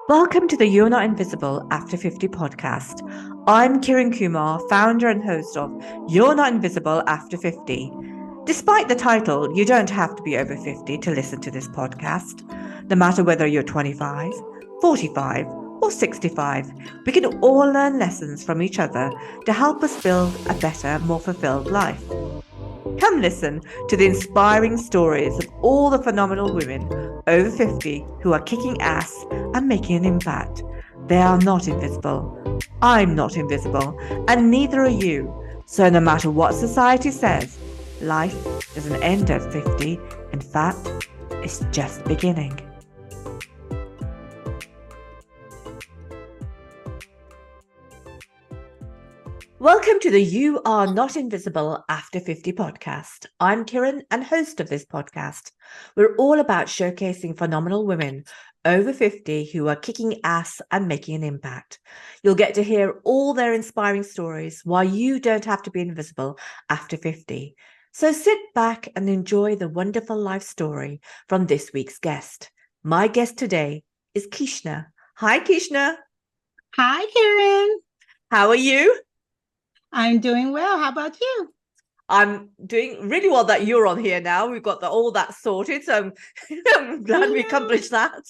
Welcome to the You're Not Invisible After 50 podcast. I'm Kiran Kumar, founder and host of You're Not Invisible After 50. Despite the title, you don't have to be over 50 to listen to this podcast. No matter whether you're 25, 45, or 65, we can all learn lessons from each other to help us build a better, more fulfilled life. Come listen to the inspiring stories of all the phenomenal women over 50 who are kicking ass and making an impact. They are not invisible. I'm not invisible, and neither are you. So no matter what society says, life doesn't end at 50. In fact, it's just beginning. Welcome to the You Are Not Invisible After 50 podcast. I'm Kiran and host of this podcast. We're all about showcasing phenomenal women over 50 who are kicking ass and making an impact. You'll get to hear all their inspiring stories why you don't have to be invisible after 50. So sit back and enjoy the wonderful life story from this week's guest. My guest today is Keishna. Hi, Keishna. Hi, Karen. How are you? I'm doing well. How about you? I'm doing really well that you're on here now. We've got all that sorted. So I'm glad we accomplished that.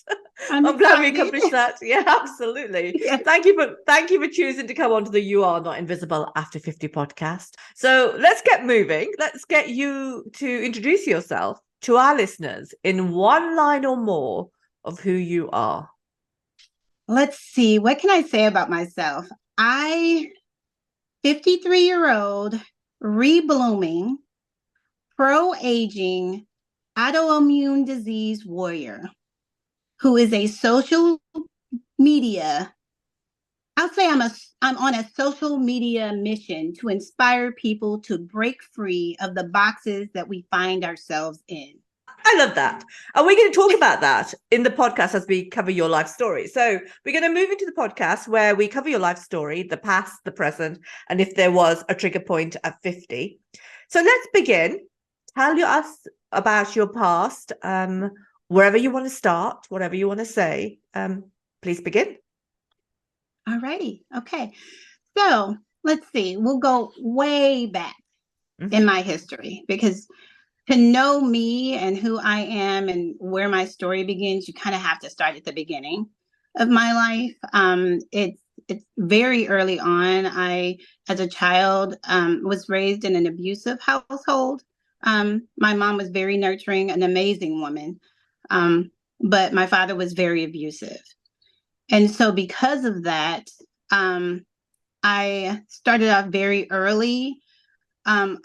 I'm glad we accomplished that. Yeah, absolutely. Yeah. Thank you for choosing to come on to the You Are Not Invisible After 50 podcast. So let's get moving. Let's get you to introduce yourself to our listeners in one line or more of who you are. Let's see. What can I say about myself? 53-year-old, reblooming, pro-aging, autoimmune disease warrior who is a social media. I'll say I'm on a social media mission to inspire people to break free of the boxes that we find ourselves in. I love that. And we're going to talk about that in the podcast as we cover your life story. So we're going to move into the podcast where we cover your life story, the past, the present, and if there was a trigger point at 50. So let's begin. Tell us about your past, wherever you want to start, whatever you want to say. Please begin. All righty. Okay. So let's see. We'll go way back in my history because to know me and who I am and where my story begins, you kind of have to start at the beginning of my life. It's very early on. I, as a child, was raised in an abusive household. My mom was very nurturing, an amazing woman, but my father was very abusive. And so because of that, I started off very early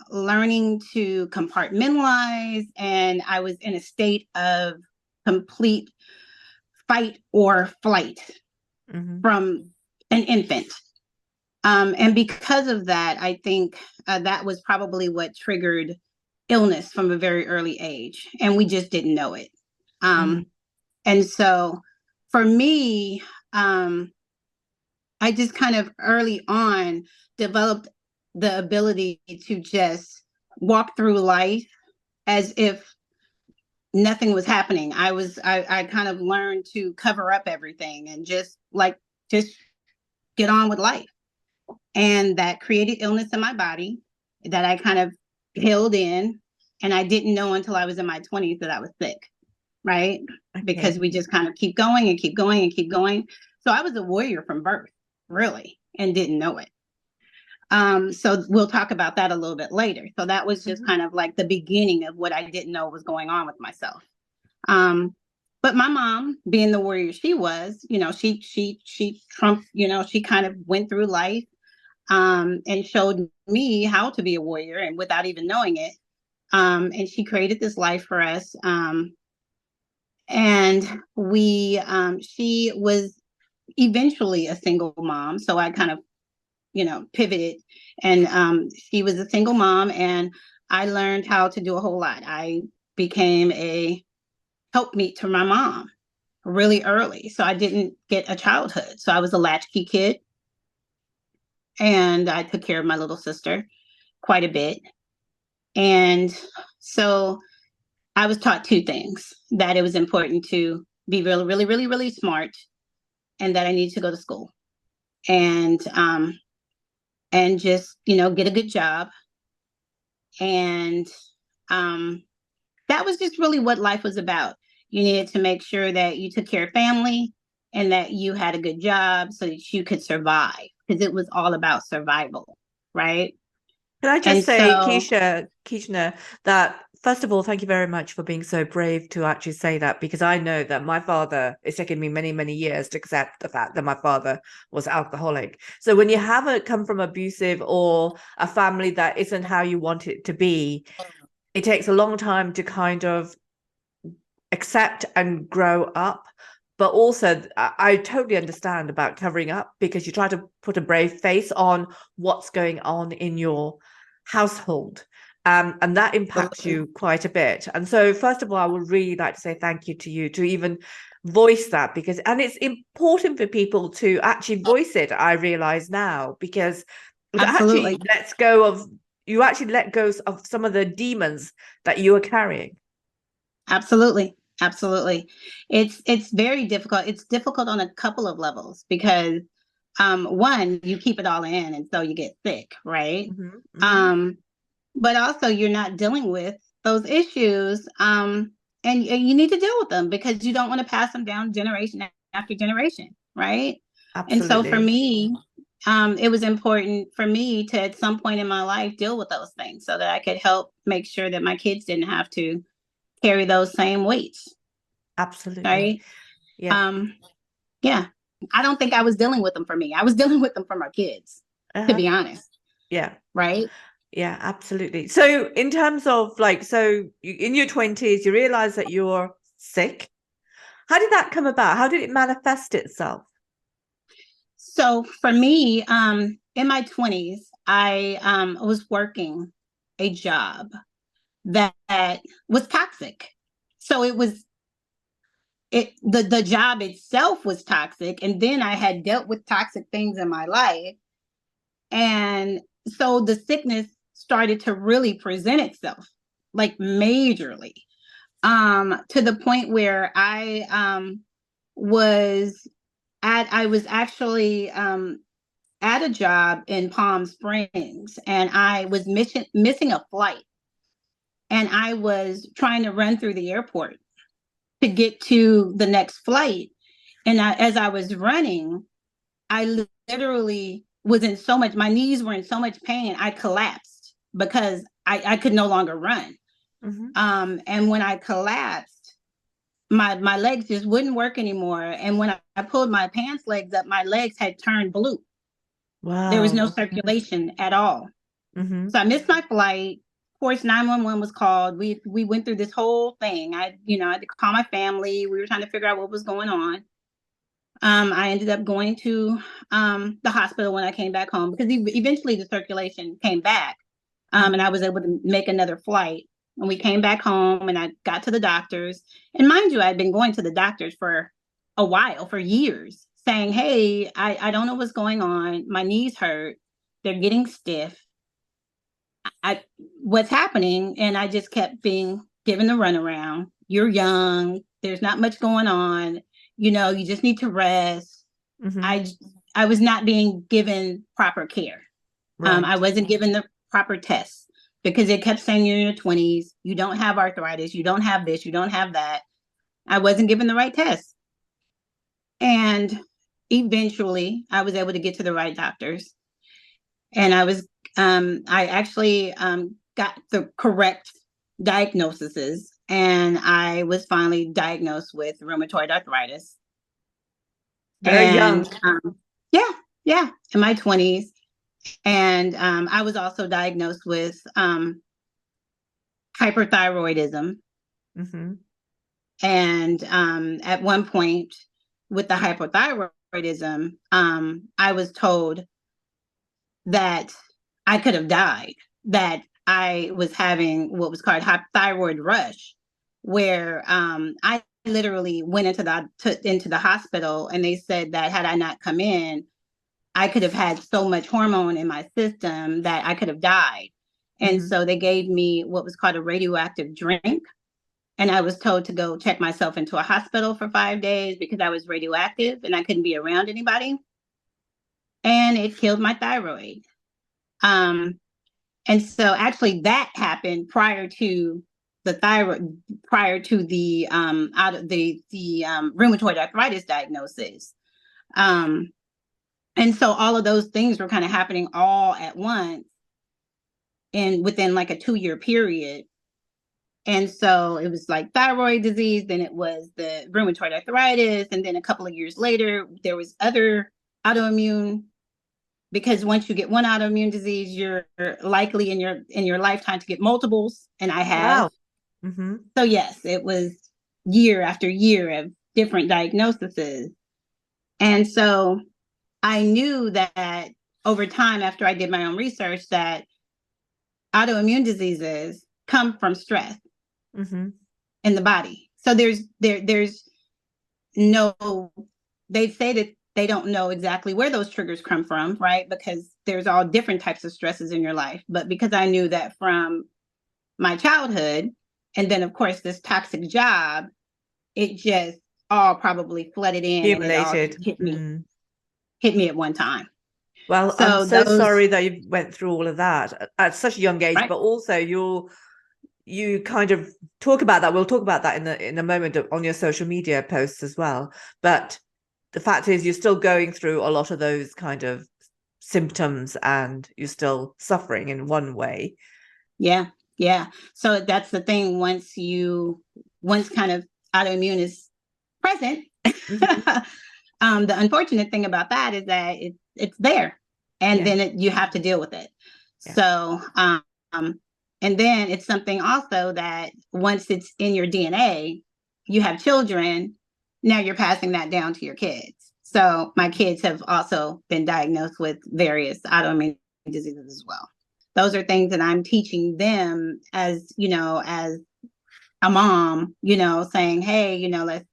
learning to compartmentalize, and I was in a state of complete fight or flight from an infant. And because of that, I think that was probably what triggered illness from a very early age, and we just didn't know it. And so for me, I just kind of early on developed the ability to just walk through life as if nothing was happening. I kind of learned to cover up everything and just get on with life. And that created illness in my body that I kind of held in. And I didn't know until I was in my 20s that I was sick, right? Okay. Because we just kind of keep going and keep going and keep going. So I was a warrior from birth, really, and didn't know it. So we'll talk about that a little bit later. So that was just kind of like the beginning of what I didn't know was going on with myself. But my mom, being the warrior she was, she trumped, she kind of went through life and showed me how to be a warrior and without even knowing it. And she created this life for us. And she was eventually a single mom. So I kind of pivoted, and she was a single mom, and I learned how to do a whole lot. I became a helpmeet to my mom really early, so I didn't get a childhood. So I was a latchkey kid, and I took care of my little sister quite a bit. And so I was taught two things: that it was important to be really, really, really, really smart, and that I needed to go to school and just, get a good job. And that was just really what life was about. You needed to make sure that you took care of family and that you had a good job so that you could survive, because it was all about survival, right? Can I just And say, so, Keishna, that first of all, thank you very much for being so brave to actually say that, because I know that my father, it's taken me many, many years to accept the fact that my father was alcoholic. So when you have come from abusive or a family that isn't how you want it to be, it takes a long time to kind of accept and grow up. But also, I totally understand about covering up, because you try to put a brave face on what's going on in your household. And that impacts you quite a bit. And so, first of all, I would really like to say thank you to you to even voice that, because, and it's important for people to actually voice it, I realize now, because it absolutely. actually lets go of, you actually let go of some of the demons that you are carrying. Absolutely. Absolutely. It's very difficult. It's difficult on a couple of levels because one, you keep it all in and so you get sick, right? Mm-hmm, mm-hmm. But also you're not dealing with those issues, and you need to deal with them because you don't want to pass them down generation after generation, right? And so for Absolutely. me, it was important for me to at some point in my life deal with those things so that I could help make sure that my kids didn't have to carry those same weights, Absolutely. right? Yeah. Um, yeah, I don't think I was dealing with them for me. I was dealing with them for my kids, to Uh-huh. be honest, Yeah. right? Yeah, absolutely. So in terms of like, so in your 20s, you realize that you're sick. How did that come about? How did it manifest itself? So for me, in my 20s, I was working a job that was toxic. So the job itself was toxic, and then I had dealt with toxic things in my life, and so the sickness started to really present itself, like majorly, to the point where was I was actually at a job in Palm Springs, and I was missing a flight, and I was trying to run through the airport to get to the next flight. And as I was running, I literally was in so much, my knees were in so much pain, I collapsed because I could no longer run. Mm-hmm. And when I collapsed, my legs just wouldn't work anymore. And when I pulled my pants legs up, my legs had turned blue. There was no Wow. circulation at all. Mm-hmm. So I missed my flight. Of course, 911 was called. We went through this whole thing. I had to call my family. We were trying to figure out what was going on. I ended up going to the hospital when I came back home because eventually the circulation came back, and I was able to make another flight. And we came back home, and I got to the doctors. And mind you, I'd been going to the doctors for a while, for years, saying, "Hey, I don't know what's going on. My knees hurt. They're getting stiff. What's happening?" And I just kept being given the runaround. You're young. There's not much going on. You just need to rest. Mm-hmm. I I was not being given proper care. I Right. wasn't given the proper tests because it kept saying you're in your 20s. You don't have arthritis. You don't have this. You don't have that. I wasn't given the right tests. And eventually I was able to get to the right doctors. And I actually got the correct diagnoses, and I was finally diagnosed with rheumatoid arthritis. Very And young. yeah, yeah, in my 20s. And I was also diagnosed with hyperthyroidism. Mm-hmm. And at one point with the hypothyroidism, I was told that I could have died, that I was having what was called thyroid rush, where I literally went into the hospital, and they said that had I not come in, I could have had so much hormone in my system that I could have died. And Mm-hmm. so they gave me what was called a radioactive drink. And I was told to go check myself into a hospital for 5 days because I was radioactive and I couldn't be around anybody. And it killed my thyroid. Um, and so actually that happened prior to the thyroid, prior to the out of the rheumatoid arthritis diagnosis. And so all of those things were kind of happening all at once and within like a 2-year period. And so it was like thyroid disease, then it was the rheumatoid arthritis, and then a couple of years later, there was other autoimmune, because once you get one autoimmune disease, you're likely in your lifetime to get multiples, and I have. Wow. Mm-hmm. So yes, it was year after year of different diagnoses. And so I knew that over time, after I did my own research, that autoimmune diseases come from stress in the body. So there's no, they say that they don't know exactly where those triggers come from, right? Because there's all different types of stresses in your life. But because I knew that from my childhood, and then of course this toxic job, it just all probably flooded in and it all just hit me at one time. Well, so I'm so sorry that you went through all of that at such a young age, right? But also you kind of talk about that. We'll talk about that in a moment on your social media posts as well. But the fact is, you're still going through a lot of those kind of symptoms, and you're still suffering in one way. Yeah. So that's the thing. Once kind of autoimmune is present, the unfortunate thing about that is that it's there, and then you have to deal with it. Yeah. So, and then it's something also that once it's in your DNA, you have children, now you're passing that down to your kids. So my kids have also been diagnosed with various autoimmune diseases as well. Those are things that I'm teaching them as a mom, saying, hey, let's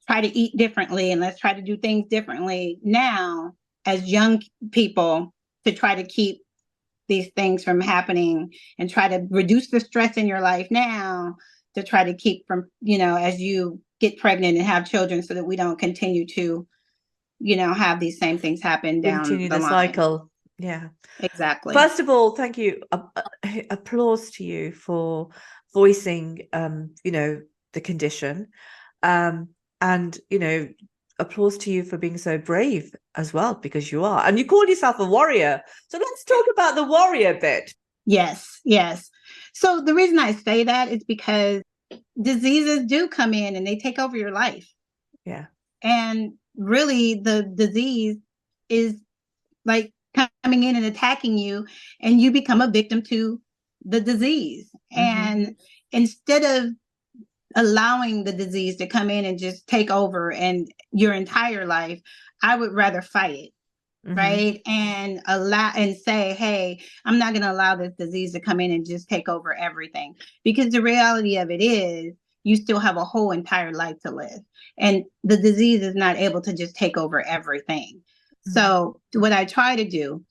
try to eat differently and let's try to do things differently now as young people, to try to keep these things from happening and try to reduce the stress in your life now, to try to keep from, as you get pregnant and have children, so that we don't continue to, have these same things happen down continue the cycle. Yeah, exactly. First of all, thank you. Applause to you for voicing, the condition, and applause to you for being so brave as well, because you are, and you call yourself a warrior. So let's talk about the warrior bit. Yes. So the reason I say that is because diseases do come in and they take over your life. Yeah. And really the disease is like coming in and attacking you, and you become a victim to the disease. And instead of allowing the disease to come in and just take over and your entire life, I would rather fight it. Right. And say, hey, I'm not going to allow this disease to come in and just take over everything, because the reality of it is you still have a whole entire life to live, and the disease is not able to just take over everything. So what I try to do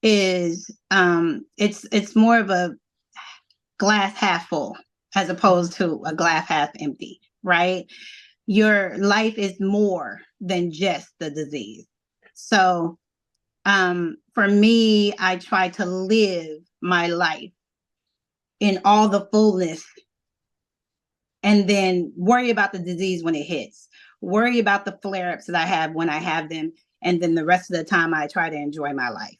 is it's more of a glass half full as opposed to a glass half empty, right? Your life is more than just the disease. So for me, I try to live my life in all the fullness, and then worry about the disease when it hits, worry about the flare-ups that I have when I have them, and then the rest of the time I try to enjoy my life.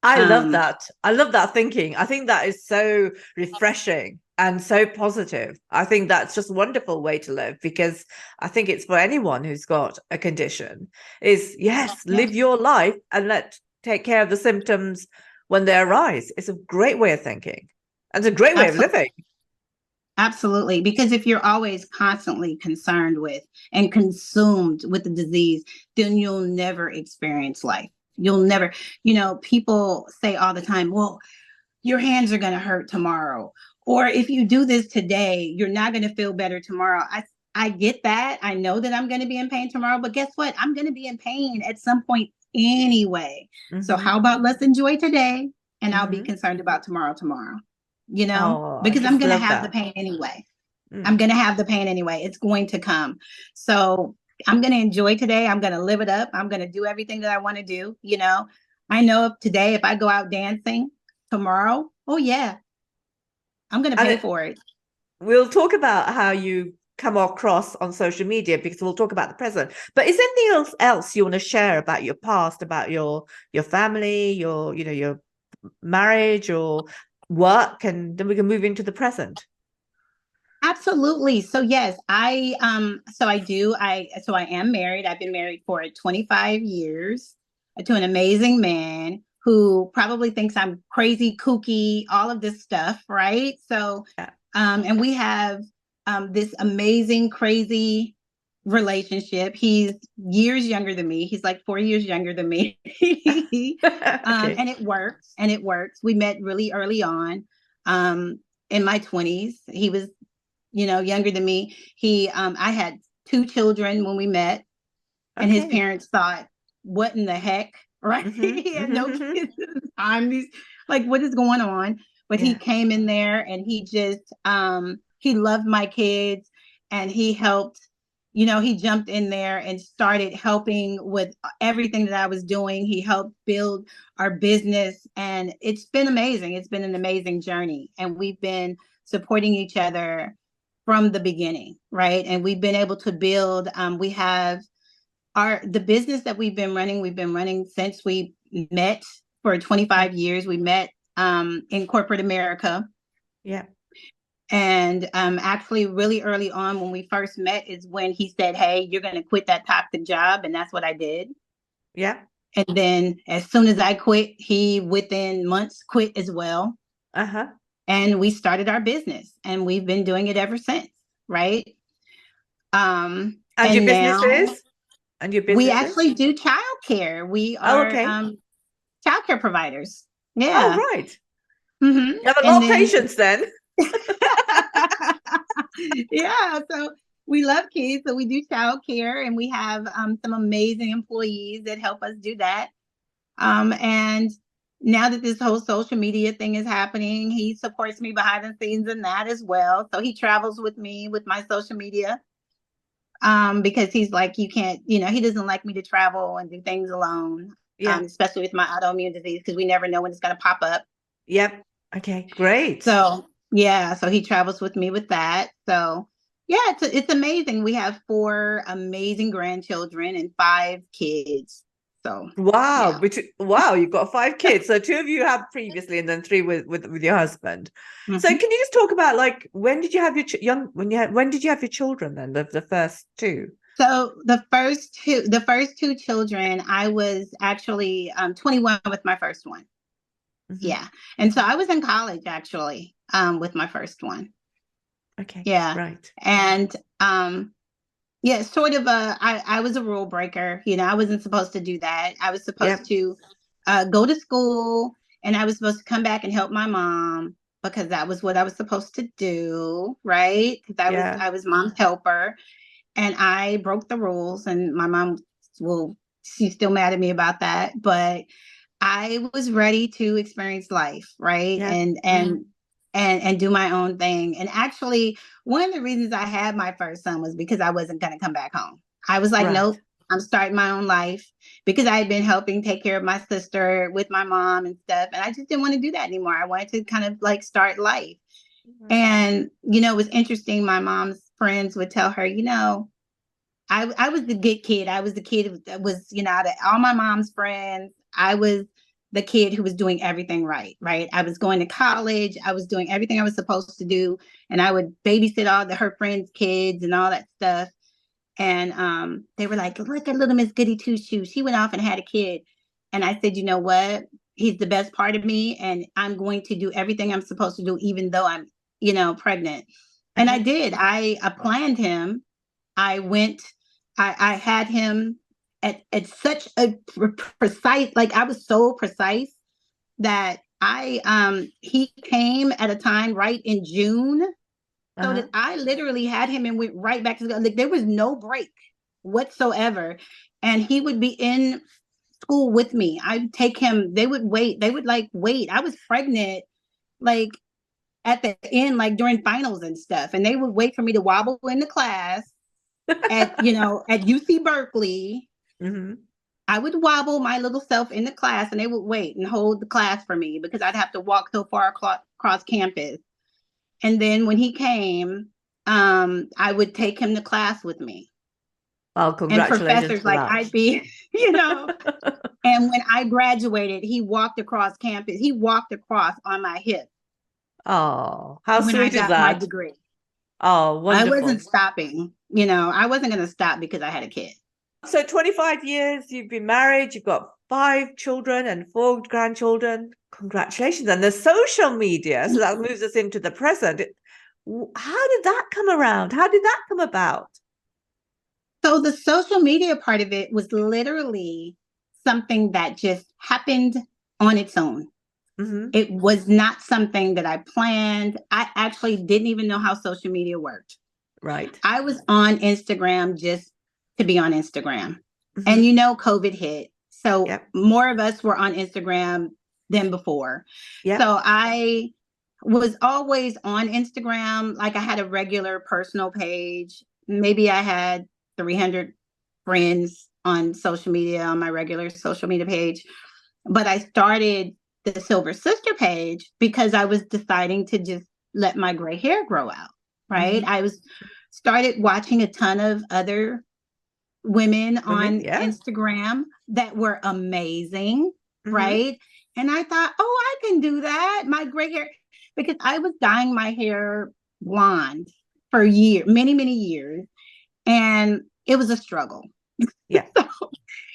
I love that. I love that thinking. I think that is so refreshing and so positive. I think that's just a wonderful way to live, because I think it's for anyone who's got a condition is, live your life and take care of the symptoms when they arise. It's a great way of thinking. And it's a great way of living. Absolutely. Because if you're always constantly concerned with and consumed with the disease, then you'll never experience life. You'll never, people say all the time, well, your hands are going to hurt tomorrow. Or if you do this today, you're not going to feel better tomorrow. I get that. I know that I'm going to be in pain tomorrow, but guess what? I'm going to be in pain at some point anyway. So how about let's enjoy today, and I'll be concerned about tomorrow, because I'm going to have the pain anyway. I'm going to have the pain anyway. It's going to come. So I'm going to enjoy today. I'm going to live it up. I'm going to do everything that I want to do. You know, I know if today, if I go out dancing tomorrow, oh yeah, I'm going to pay for it. We'll talk about how you come across on social media because we'll talk about the present. But is there anything else you want to share about your past, about your family, your marriage or work, and then we can move into the present? Absolutely. So yes, I am married. I've been married for 25 years to an amazing man who probably thinks I'm crazy, kooky, all of this stuff, right? So Yeah. and we have this amazing, crazy relationship. He's years younger than me. He's like 4 years younger than me. Okay. And it works. And it works. We met really early on in my 20s. He was younger than me. I had 2 children when we met, and his parents thought, what in the heck? Right? He had no kids at the time. These, like, what is going on? But he came in there and he just he loved my kids, and he helped, he jumped in there and started helping with everything that I was doing. He helped build our business, and it's been amazing. It's been an amazing journey, and we've been supporting each other from the beginning, right? And we've been able to build, we have the business that we've been running since we met for 25 years. We met in corporate America. Yeah. And actually really early on when we first met is when he said, hey, you're going to quit that toxic job. And that's what I did. Yeah. And then as soon as I quit, he within months quit as well. Uh-huh. And we started our business, and we've been doing it ever since, right? And your businesses? And your businesses? We actually do childcare. We are childcare providers. Yeah. Oh, right. Mm-hmm. You have a lot of patience then. Yeah. So we love kids. So we do childcare, and we have some amazing employees that help us do that. And now that this whole social media thing is happening, he supports me behind the scenes in that as well. So he travels with me with my social media. Because he's like, you can't, he doesn't like me to travel and do things alone. Yeah. Especially with my autoimmune disease, because we never know when it's going to pop up. Yep. Okay, great. So yeah, so he travels with me with that. So yeah, it's amazing. We have 4 amazing grandchildren and 5 kids. So wow, you've got 5 kids. So 2 of you have previously, and then 3 with your husband. Mm-hmm. So can you just talk about, like, when did you have your when did you have your children then? The first 2? So the first 2 children, I was actually 21 with my first one. Mm-hmm. Yeah. And so I was in college actually with my first one. Okay. Yeah. Right. And yeah, sort of I was a rule breaker. I wasn't supposed to do that. I was supposed to go to school, and I was supposed to come back and help my mom, because that was what I was supposed to do, right? Because I was mom's helper, and I broke the rules, and my mom, she's still mad at me about that, but I was ready to experience life, right? And do my own thing. And actually, one of the reasons I had my first son was because I wasn't going to come back home. I was like, nope, I'm starting my own life, because I had been helping take care of my sister with my mom and stuff. And I just didn't want to do that anymore. I wanted to kind of like start life. Mm-hmm. And, it was interesting. My mom's friends would tell her, I was the good kid. I was the kid that was, out of all my mom's friends, I was the kid who was doing everything right. I was going to college. I was doing everything I was supposed to do. And I would babysit all her friends' kids and all that stuff. And they were like, look at little Miss Goody Two-Shoes. She went off and had a kid. And I said, you know what? He's the best part of me. And I'm going to do everything I'm supposed to do, even though I'm, pregnant. And I did. I planned him. I had him at such a precise, like I was so precise that he came at a time right in June. So that I literally had him and went right back to school. Like there was no break whatsoever. And he would be in school with me. I'd take him. They would wait. I was pregnant like at the end, like during finals and stuff. And they would wait for me to wobble in the class at, at UC Berkeley. Mm-hmm. I would wobble my little self in the class, and they would wait and hold the class for me because I'd have to walk so far across campus. And then when he came, I would take him to class with me. Well, And congratulations professors for like that. I'd be, and when I graduated, he walked across campus. He walked across on my hip Oh, how when I sweet is got my that? degree. Oh, I wasn't wonderful. stopping, I wasn't going to stop because I had a kid. So 25 years, you've been married, you've got 5 children and 4 grandchildren. Congratulations. And the social media, so that moves us into the present. How did that come around? How did that come about? So the social media part of it was literally something that just happened on its own. Mm-hmm. It was not something that I planned. I actually didn't even know how social media worked. Right. I was on Instagram just to be on Instagram. Mm-hmm. And COVID hit. So more of us were on Instagram than before. Yep. So I was always on Instagram. Like I had a regular personal page. Maybe I had 300 friends on social media, on my regular social media page. But I started the Silver Sister page because I was deciding to just let my gray hair grow out, right? Mm-hmm. I started watching a ton of other women on Instagram that were amazing, right? And I thought, oh, I can do that. My gray hair, because I was dyeing my hair blonde for many, many years. And it was a struggle. Yeah.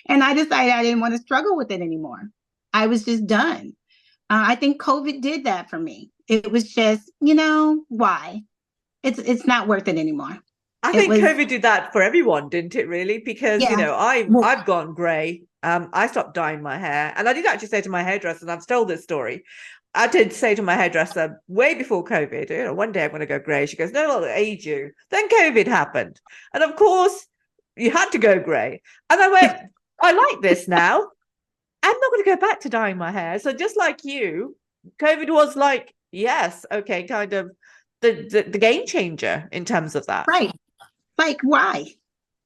And I decided I didn't want to struggle with it anymore. I was just done. I think COVID did that for me. It was just, why? It's not worth it anymore. I think COVID did that for everyone, didn't it, really? Because, I've gone grey. I stopped dyeing my hair. And I did actually say to my hairdresser, and I've told this story, I did say to my hairdresser way before COVID, one day I'm going to go grey. She goes, no, it'll age you. Then COVID happened. And of course, you had to go grey. And I went, I like this now. I'm not going to go back to dyeing my hair. So just like you, COVID was like, yes, okay, kind of the game changer in terms of that. Right. Like, why?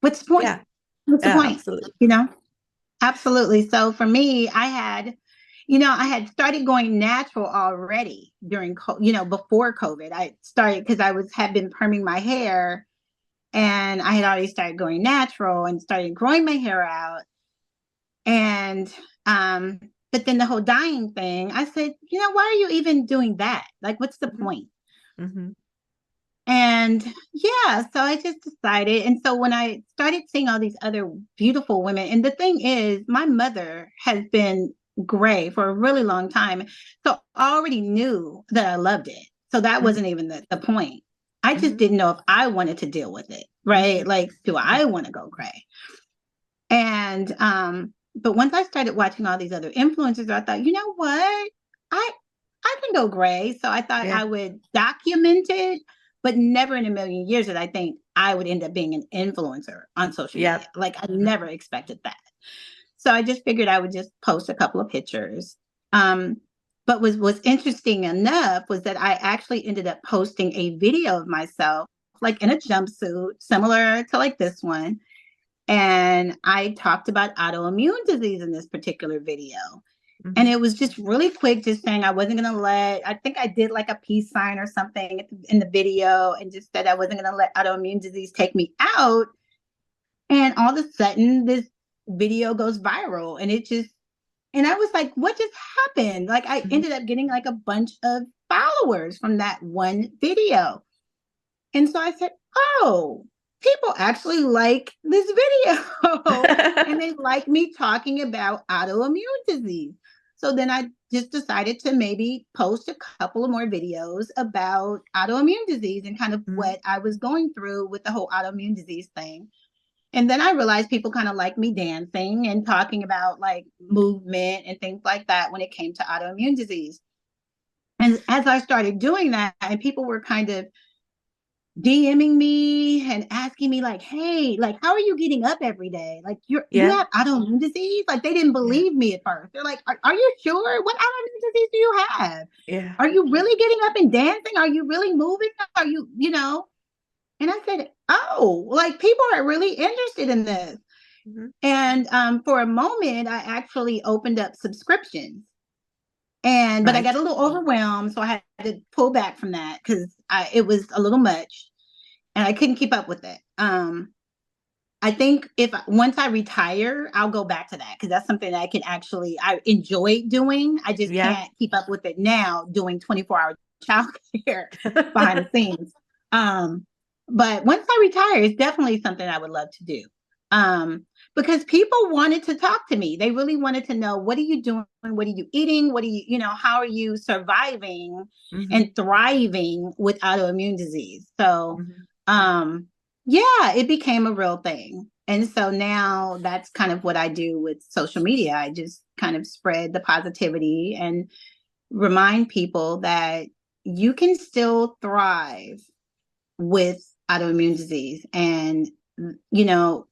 What's the point? Yeah. What's the point? Absolutely. Absolutely. So for me, I had started going natural already during, before COVID. I started because had been perming my hair, and I had already started going natural and started growing my hair out. And, but then the whole dyeing thing, I said, why are you even doing that? Like, what's the point? Mm-hmm. And so I just decided. And so when I started seeing all these other beautiful women, and the thing is, my mother has been gray for a really long time. So I already knew that I loved it. So that wasn't even the point. I just didn't know if I wanted to deal with it, right? Like, do I want to go gray? And, but once I started watching all these other influencers, I thought, you know what? I can go gray. So I thought I would document it, but never in a million years did I think I would end up being an influencer on social media. Like I never expected that. So I just figured I would just post a couple of pictures. But what's interesting enough was that I actually ended up posting a video of myself, like in a jumpsuit, similar to like this one. And I talked about autoimmune disease in this particular video. And it was just really quick, just saying I wasn't going to I think I did like a peace sign or something in the video, and just said I wasn't going to let autoimmune disease take me out. And all of a sudden, this video goes viral, and and I was like, what just happened? Like, I ended up getting like a bunch of followers from that one video. And so I said, oh, people actually like this video and they like me talking about autoimmune disease. So then I just decided to maybe post a couple of more videos about autoimmune disease and kind of what I was going through with the whole autoimmune disease thing. And then I realized people kind of like me dancing and talking about like movement and things like that when it came to autoimmune disease. And as I started doing that, and people were kind of DMing me and asking me like, hey, like, how are you getting up every day? Like, you Yeah. have autoimmune disease? Like, they didn't Yeah. believe me at first. They're like, are you sure? What autoimmune disease do you have? Yeah. Are you really getting up and dancing? Are you really moving? Are you, And I said, oh, like, people are really interested in this. Mm-hmm. And for a moment, I actually opened up subscriptions. But I Right. got a little overwhelmed, so I had to pull back from that because it was a little much and I couldn't keep up with it. I think once I retire, I'll go back to that because that's something that I enjoy doing. I just Yeah. can't keep up with it now doing 24-hour childcare behind the scenes. But once I retire, it's definitely something I would love to do. Because people wanted to talk to me. They really wanted to know, what are you doing? What are you eating? How are you surviving Mm-hmm. and thriving with autoimmune disease? So, Mm-hmm. yeah, it became a real thing. And so now that's kind of what I do with social media. I just kind of spread the positivity and remind people that you can still thrive with autoimmune disease and,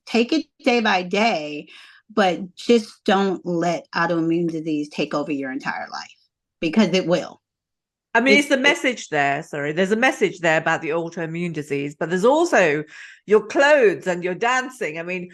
take it day by day, but just don't let autoimmune disease take over your entire life because it will. I mean, it's the message there. Sorry, there's a message there about the autoimmune disease, but there's also your clothes and your dancing. I mean,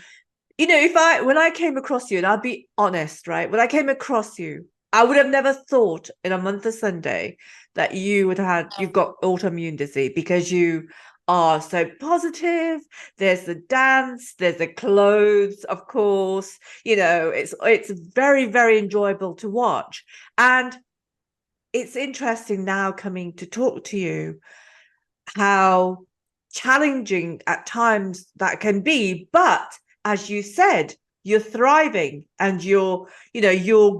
when I came across you, and I'll be honest, right? When I came across you, I would have never thought in a month of Sunday that you've got autoimmune disease because you are so positive. There's the dance, there's the clothes, of course. It's very, very enjoyable to watch. And it's interesting now coming to talk to you how challenging at times that can be, but as you said, you're thriving and you're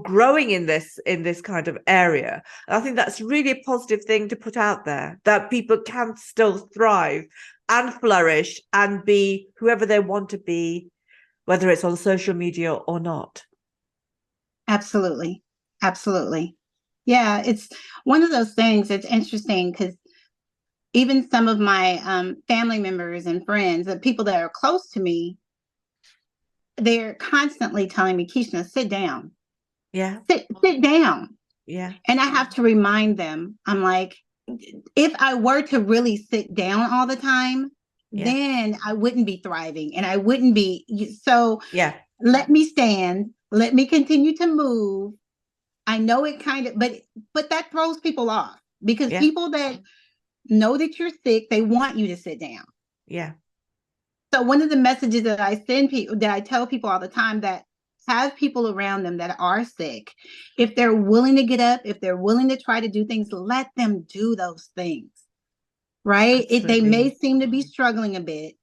growing in this kind of area. And I think that's really a positive thing to put out there, that people can still thrive and flourish and be whoever they want to be, whether it's on social media or not. Absolutely. Absolutely. Yeah, it's one of those things. It's interesting because even some of my family members and friends, the people that are close to me, they're constantly telling me, Keishna, sit down, Yeah. sit down. Yeah. And I have to remind them, I'm like, if I were to really sit down all the time, Yeah. then I wouldn't be thriving and I wouldn't be. So Yeah. let me stand, let me continue to move. I know it kind of, but that throws people off because Yeah. people that know that you're sick, they want you to sit down. Yeah. So one of the messages that I send people, that I tell people all the time, that have people around them that are sick, if they're willing to get up, if they're willing to try to do things, let them do those things. Right? They may Absolutely. seem to be struggling a bit,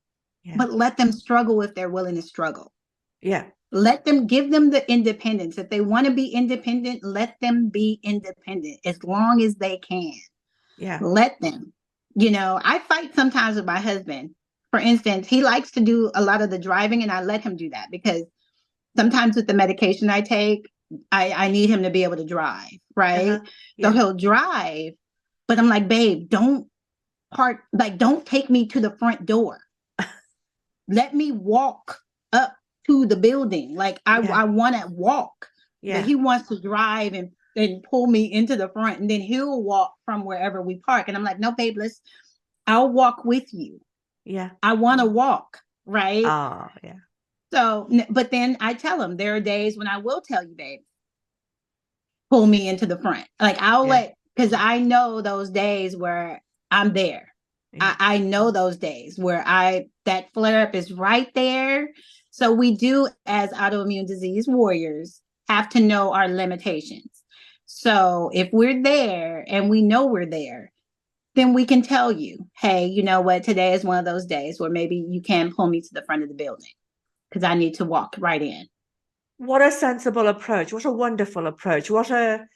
Yeah. but let them struggle if they're willing to struggle. Yeah. Give them the independence. If they want to be independent, let them be independent as long as they can. Yeah. Let them. I fight sometimes with my husband. For instance, he likes to do a lot of the driving, and I let him do that because sometimes with the medication I take, I need him to be able to drive, right? Uh-huh. So Yeah. he'll drive, but I'm like, babe, don't take me to the front door. Let me walk up to the building. Like Yeah. I want to walk, but Yeah. he wants to drive and pull me into the front, and then he'll walk from wherever we park. And I'm like, no, babe, I'll walk with you. Yeah. I want to walk, right? Oh, yeah. So, but then I tell him there are days when I will tell you, babe, pull me into the front. Like Yeah. because I know those days where I'm there. Yeah. I know those days where that flare up is right there. So we do, as autoimmune disease warriors, have to know our limitations. So if we're there and we know we're there, then we can tell you, hey, you know what? Today is one of those days where maybe you can pull me to the front of the building because I need to walk right in. What a sensible approach. What a wonderful approach. What a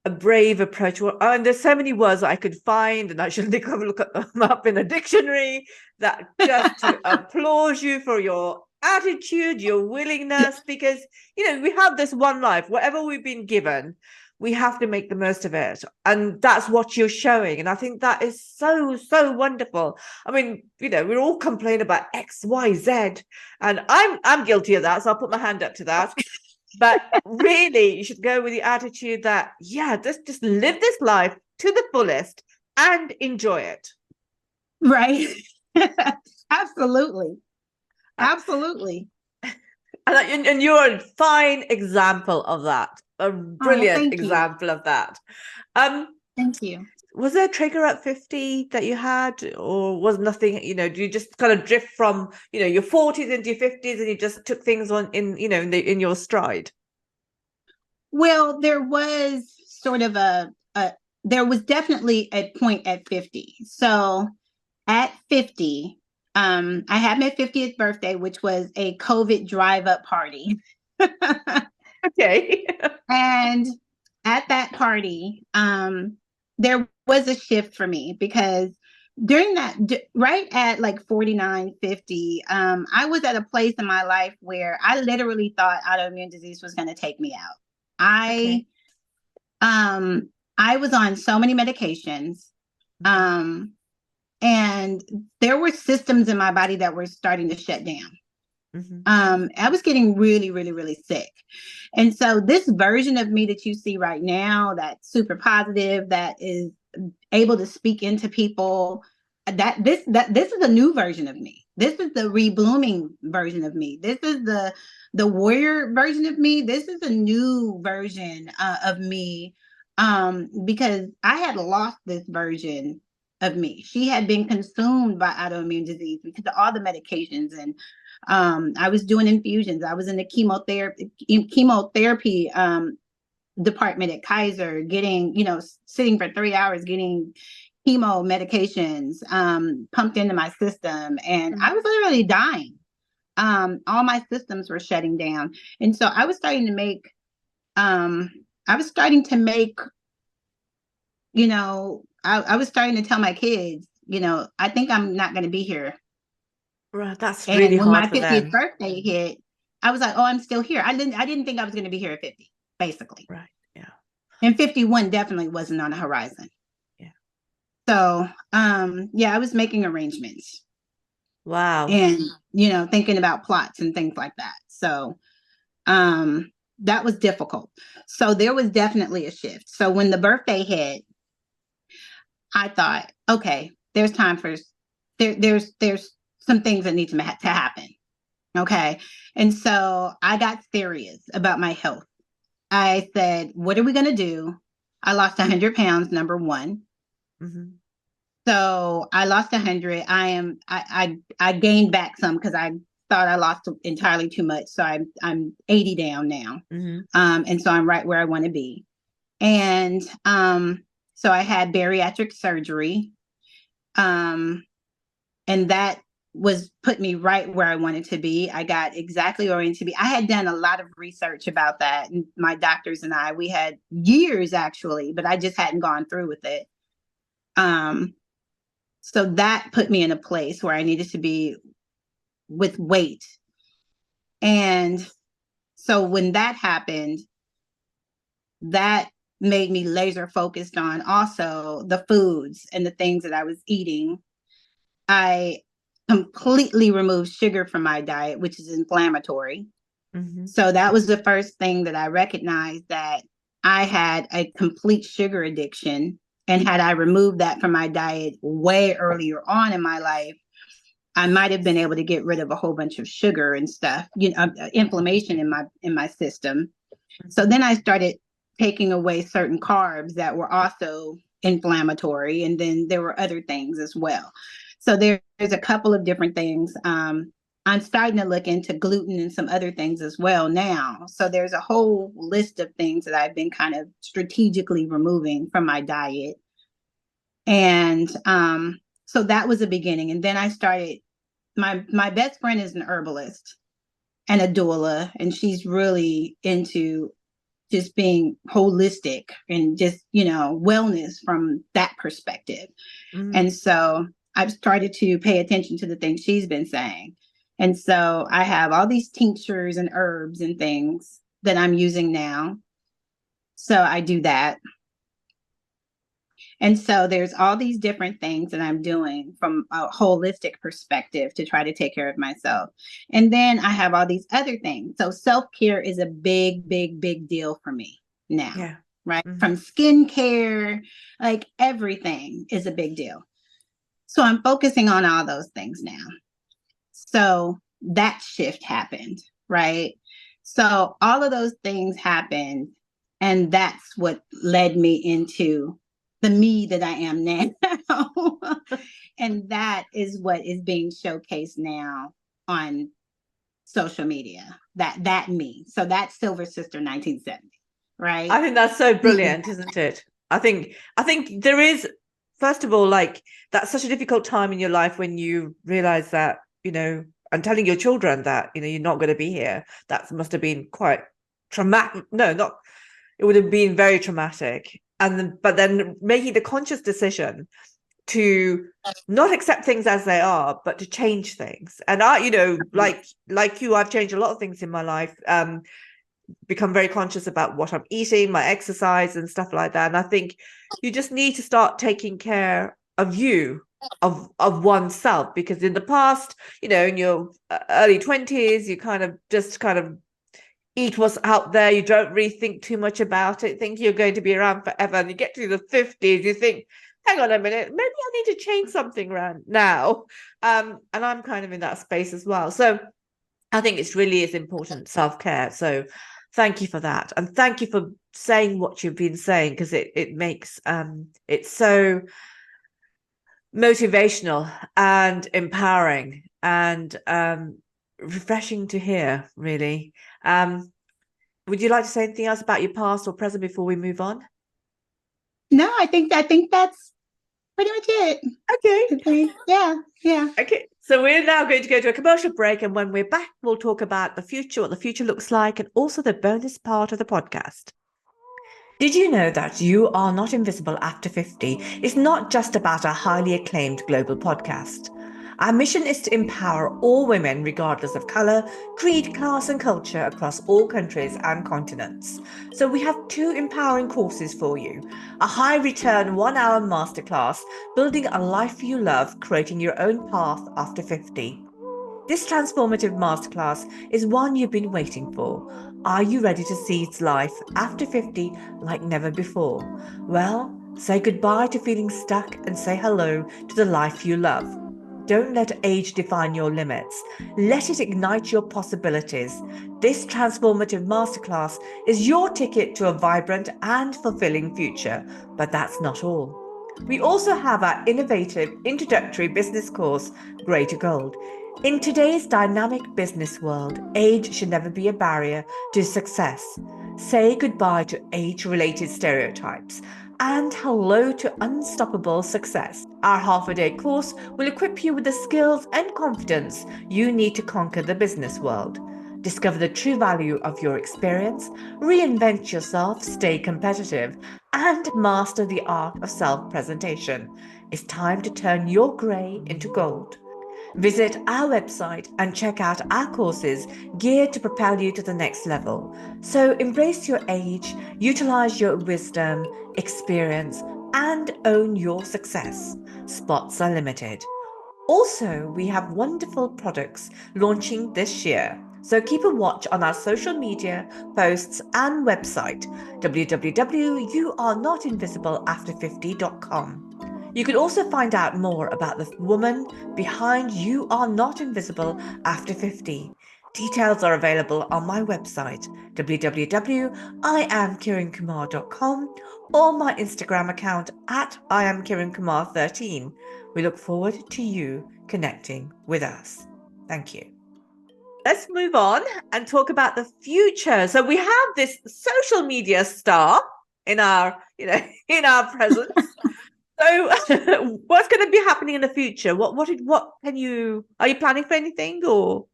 brave approach. And there's so many words I could find, and I should look at them up in a dictionary, that just to applaud you for your attitude, your willingness, because we have this one life, whatever we've been given, we have to make the most of it. And that's what you're showing. And I think that is so, so wonderful. I mean, we're all complaining about X, Y, Z. And I'm guilty of that. So I'll put my hand up to that. But really, you should go with the attitude that, just live this life to the fullest and enjoy it. Right. Absolutely. Absolutely. And you're a fine example of that. A brilliant example of that. Thank you. Was there a trigger at 50 that you had, or was nothing, do you just kind of drift from, your 40s into your 50s and you just took things on in your stride? Well, there was sort of there was definitely a point at 50. So at 50, I had my 50th birthday, which was a COVID drive-up party. Okay. And at that party, there was a shift for me, because during that, right at like 49, 50, I was at a place in my life where I literally thought autoimmune disease was going to take me out. I was on so many medications, and there were systems in my body that were starting to shut down. I was getting really, really, really sick. And so this version of me that you see right now, that's super positive, that is able to speak into people, this is a new version of me. This is the reblooming version of me. This is the warrior version of me. This is a new version of me, because I had lost this version of me. She had been consumed by autoimmune disease because of all the medications, and I was doing infusions. I was in the chemotherapy department at Kaiser, getting, sitting for 3 hours, getting chemo medications pumped into my system. And I was literally dying. All my systems were shutting down. And so I was starting to make, I was starting to to tell my kids, I think I'm not going to be here. Right, that's really hard for them. And when my 50th birthday hit, I was like, oh, I'm still here. I didn't think I was going to be here at 50, basically. Right, yeah. And 51 definitely wasn't on the horizon. Yeah. So, I was making arrangements. Wow. And, thinking about plots and things like that. So, that was difficult. So there was definitely a shift. So when the birthday hit, I thought, okay, there's time for, there's some things that need to happen. Okay. And so I got serious about my health. I said, what are we going to do? I lost 100 pounds, number one. So I lost 100. I gained back some because I thought I lost entirely too much. So I'm 80 down now. And so I'm right where I want to be. And so I had bariatric surgery. And that was put me right where I wanted to be. I got exactly where I wanted to be. I had done a lot of research about that. And my doctors and we had years actually, but I just hadn't gone through with it. So that put me in a place where I needed to be with weight. And so when that happened, that made me laser focused on also the foods and the things that I was eating. I completely removed sugar from my diet, which is inflammatory. So that was the first thing that I recognized, that I had a complete sugar addiction. And had I removed that from my diet way earlier on in my life, I might have been able to get rid of a whole bunch of sugar and stuff, inflammation in my system. So then I started taking away certain carbs that were also inflammatory. And then there were other things as well. So there's a couple of different things. I'm starting to look into gluten and some other things as well now. So there's a whole list of things that I've been kind of strategically removing from my diet. And so that was the beginning. And then I started, my best friend is an herbalist and a doula, and she's really into just being holistic and just, wellness from that perspective. And so I've started to pay attention to the things she's been saying. And so I have all these tinctures and herbs and things that I'm using now So I do that. And so there's all these different things that I'm doing from a holistic perspective to try to take care of myself. And then I have all these other things. So self-care is a big, big, big deal for me now, Yeah. right? Mm-hmm. From skincare, like everything is a big deal. So I'm focusing on all those things now. So that shift happened, right? So all of those things happened. And that's what led me into the me that I am now. And that is what is being showcased now on social media. That me. So that's Silver Sister 1970, right? I think that's so brilliant, isn't it? I think there is, first of all, like, that's such a difficult time in your life when you realize that, and telling your children that, you're not going to be here. That must have been quite traumatic. No, not, it would have been very traumatic. But then making the conscious decision to not accept things as they are, but to change things. And I, like you, I've changed a lot of things in my life. Become very conscious about what I'm eating, my exercise and stuff like that. And I think you just need to start taking care of you, of oneself, because in the past, in your early 20s, you kind of eat what's out there. You don't really think too much about it, think you're going to be around forever. And you get to the 50s, you think, hang on a minute, maybe I need to change something around now. And I'm kind of in that space as well. So I think it's really is important, self-care. So thank you for that. And thank you for saying what you've been saying, because it makes it's so motivational and empowering and refreshing to hear, really. Would you like to say anything else about your past or present before we move on? No, I think that's pretty much it. Okay. Yeah. Okay. So we're now going to go to a commercial break, and when we're back, we'll talk about the future, what the future looks like, and also the bonus part of the podcast. Did you know that You Are Not Invisible After 50 is not just about a highly acclaimed global podcast? Our mission is to empower all women, regardless of colour, creed, class, and culture, across all countries and continents. So we have 2 empowering courses for you: a high return 1-hour masterclass, Building a Life You Love, Creating Your Own Path After 50. This transformative masterclass is one you've been waiting for. Are you ready to seize life after 50 like never before? Well, say goodbye to feeling stuck and say hello to the life you love. Don't let age define your limits. Let it ignite your possibilities. This transformative masterclass is your ticket to a vibrant and fulfilling future. But that's not all. We also have our innovative introductory business course, Grey to Gold. In today's dynamic business world, age should never be a barrier to success. Say goodbye to age-related stereotypes and hello to unstoppable success. Our half-a-day course will equip you with the skills and confidence you need to conquer the business world. Discover the true value of your experience, reinvent yourself, stay competitive, and master the art of self-presentation. It's time to turn your grey into gold. Visit our website and check out our courses geared to propel you to the next level. So embrace your age, utilize your wisdom, experience, and own your success. Spots are limited. Also, we have wonderful products launching this year. So keep a watch on our social media posts and website, www.youarenotinvisibleafter50.com. You can also find out more about the woman behind You Are Not Invisible After 50. Details are available on my website, www.iamkirankumar.com, or my Instagram account at iamkirankumar13. We look forward to you connecting with us. Thank you. Let's move on and talk about the future. So we have this social media star in our, in our presence. So what's going to be happening in the future? What are you planning for anything, or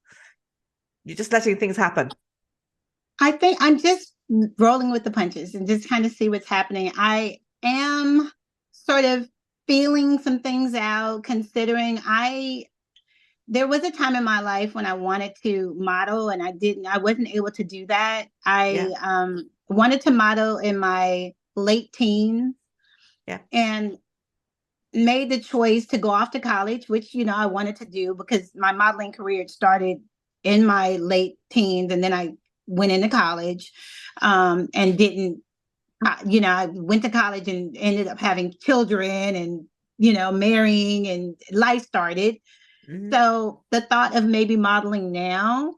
you're just letting things happen? I think I'm just rolling with the punches and just kind of see what's happening. I am sort of feeling some things out, considering there was a time in my life when I wanted to model and I wasn't able to do that. I wanted to model in my late teens and made the choice to go off to college, which, I wanted to do because my modeling career started in my late teens. And then I went into college and didn't, I went to college and ended up having children and, marrying, and life started. Mm-hmm. So the thought of maybe modeling now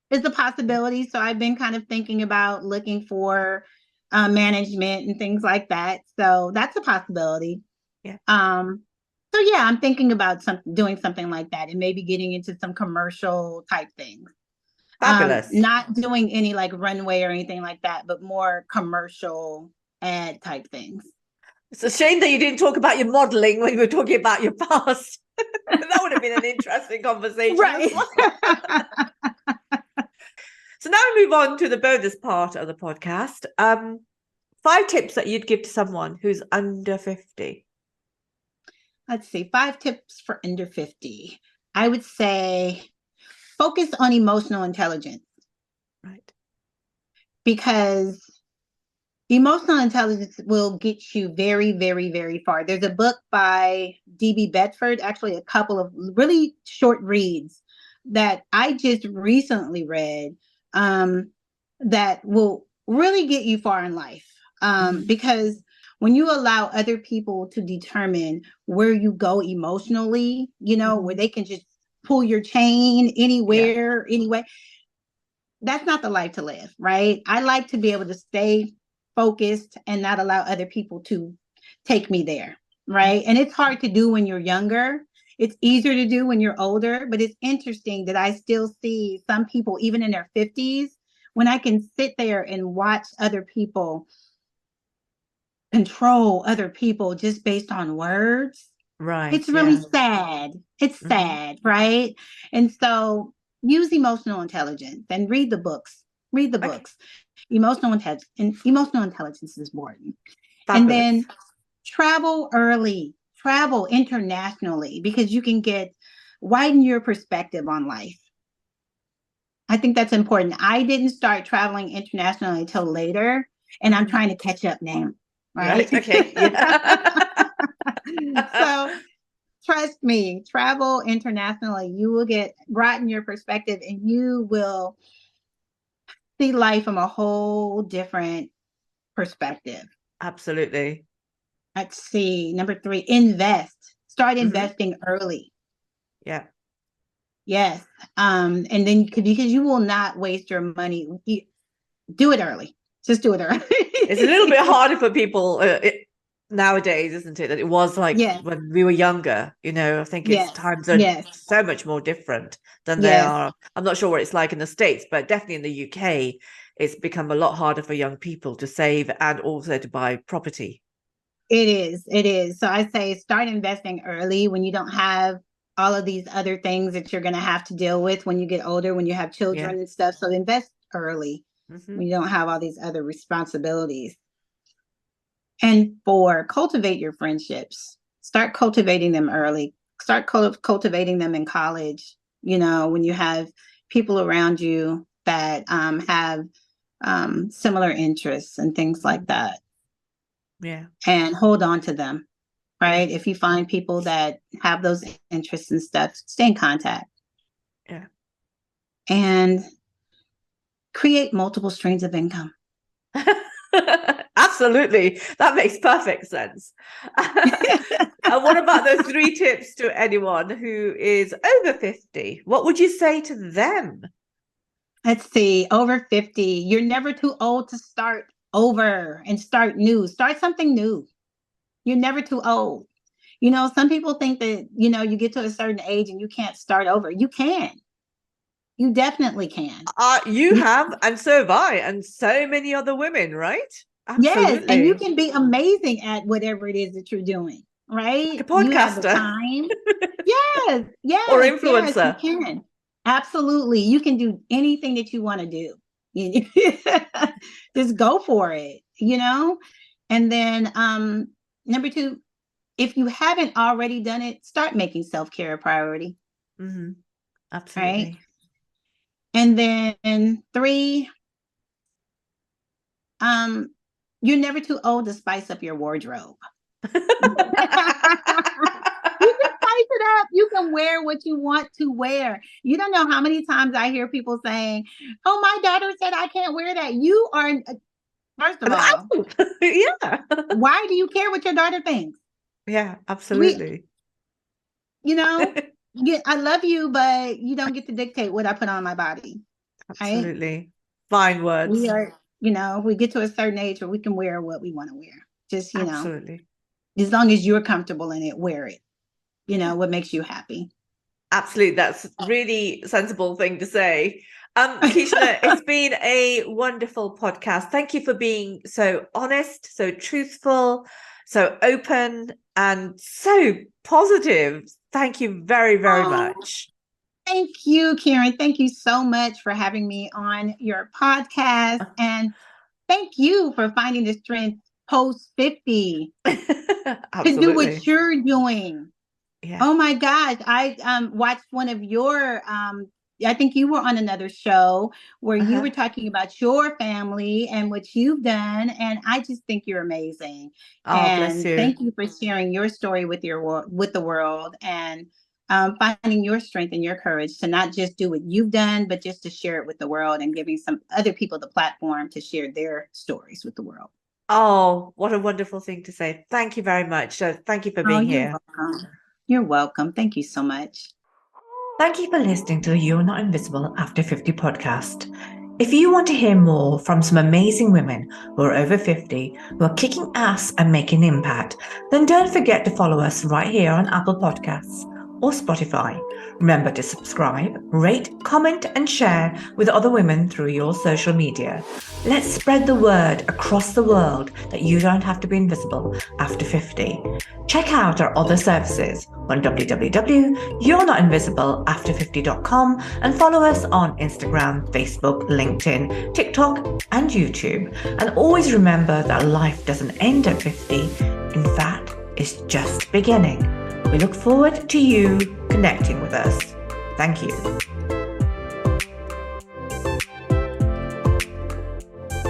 is a possibility. So I've been kind of thinking about looking for management and things like that. So that's a possibility. Yeah. So yeah, I'm thinking about doing something like that and maybe getting into some commercial type things. Fabulous. Not doing any like runway or anything like that, but more commercial ad type things. It's a shame that you didn't talk about your modeling when you were talking about your past. That would have been an interesting conversation. Right. So now we move on to the bonus part of the podcast. 5 tips that you'd give to someone who's under 50. Let's see, 5 tips for under 50. I would say focus on emotional intelligence. Right. Because emotional intelligence will get you very, very, very far. There's a book by D.B. Bedford, actually a couple of really short reads that I just recently read that will really get you far in life. Because when you allow other people to determine where you go emotionally, where they can just pull your chain anywhere, anyway, that's not the life to live, right? I like to be able to stay focused and not allow other people to take me there, right? And it's hard to do when you're younger. It's easier to do when you're older, but it's interesting that I still see some people, even in their 50s, when I can sit there and watch other people control other people just based on words. Right. It's really sad. It's sad, right? And so use emotional intelligence and read the books. Read the books. Emotional intelligence is important. Fabulous. And then travel early. Travel internationally because you can widen your perspective on life. I think that's important. I didn't start traveling internationally until later, and I'm trying to catch up now. Right? Okay. Yeah. So trust me, travel internationally. You will broaden your perspective and you will see life from a whole different perspective. Absolutely. Let's see. Number 3, invest. Start investing early. Yeah. Yes. And then because you will not waste your money. Do it early. Just do it early. It's a little bit harder for people nowadays, isn't it? That it was like when we were younger, I think times are so much more different than they are. I'm not sure what it's like in the States, but definitely in the UK, it's become a lot harder for young people to save and also to buy property. It is. So I say start investing early when you don't have all of these other things that you're going to have to deal with when you get older, when you have children and stuff. So invest early when you don't have all these other responsibilities. And 4, cultivate your friendships. Start cultivating them early. Start cultivating them in college, when you have people around you that have similar interests and things like that. Yeah. And hold on to them, right? If you find people that have those interests and stuff, stay in contact. Yeah. And create multiple streams of income. Absolutely. That makes perfect sense. And what about those 3 tips to anyone who is over 50? What would you say to them? Let's see, over 50. You're never too old to start over and start new. Start something new. You're never too old. Some people think that, you get to a certain age and you can't start over. You can. You definitely can. You have, and so have I, and so many other women, right? Absolutely. Yes, and you can be amazing at whatever it is that you're doing, right? Like a podcaster. You have the time. Yes, or influencer. Yes, you can. Absolutely. You can do anything that you want to do. Just go for it, And then number 2, if you haven't already done it, start making self-care a priority. Mm-hmm. right? Absolutely. And then 3, you're never too old to spice up your wardrobe. You can spice it up. You can wear what you want to wear. You don't know how many times I hear people saying, "Oh, my daughter said I can't wear that." You are, first of all, Yeah. why do you care what your daughter thinks? Yeah, We, absolutely. you know, I love you, but you don't get to dictate what I put on my body, right? Absolutely. Fine We words. are, we get to a certain age where we can wear what we want to wear. Just, Absolutely. as long as you're comfortable in it, wear it. What makes you happy. Absolutely. That's really sensible thing to say. Keishna, it's been a wonderful podcast. Thank you for being so honest, so truthful, so open, and so positive. Thank you very, very much. Thank you, Karen. Thank you so much for having me on your podcast. And thank you for finding the strength post 50 to do what Absolutely. you're doing. Yeah. Oh my gosh. I watched one of your I think you were on another show where you were talking about your family and what you've done. And I just think you're amazing. Oh, bless And you. thank you for sharing your story with with the world, and finding your strength and your courage to not just do what you've done, but just to share it with the world and giving some other people the platform to share their stories with the world. Oh, what a wonderful thing to say. Thank you very much. Thank you for Oh, being you're here. welcome. You're welcome. Thank you so much. Thank you for listening to the You're Not Invisible After 50 podcast. If you want to hear more from some amazing women who are over 50, who are kicking ass and making impact, then don't forget to follow us right here on Apple Podcasts or Spotify. Remember to subscribe, rate, comment, and share with other women through your social media. Let's spread the word across the world that you don't have to be invisible after 50. Check out our other services on www.you'renotinvisibleafter50.com and follow us on Instagram, Facebook, LinkedIn, TikTok, and YouTube. And always remember that life doesn't end at 50. In fact, it's just beginning. We look forward to you connecting with us. Thank you.